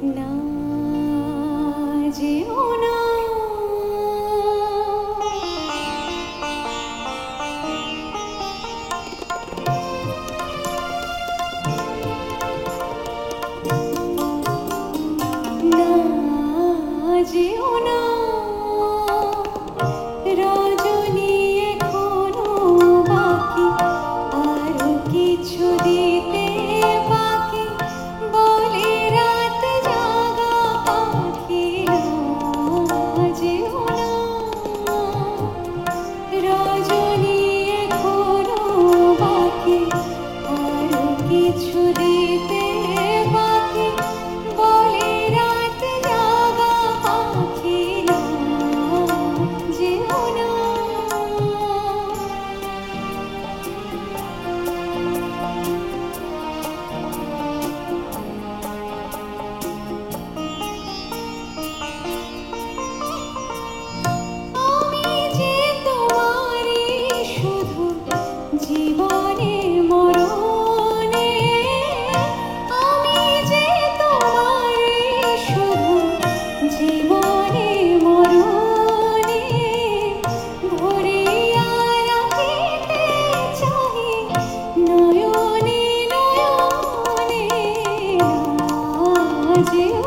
না যেও না, না যেও না, রজনী এখনো বাকি, আরো কিছু দিতে বাকি, বলে রাত জাগা পাখি। না যেও না, রজনী এখনো বাকি, আরো কিছু দিতে বাকি, বলে রাত জাগা পাখি। না যেও না, আমি যে তোমারই শুধু জীবনে মরণে, আমি যে তোমারই শুধু জীবনে মরণে, ভরিয়া রাখিতে চাহি নয়নে নয়নে। না যেও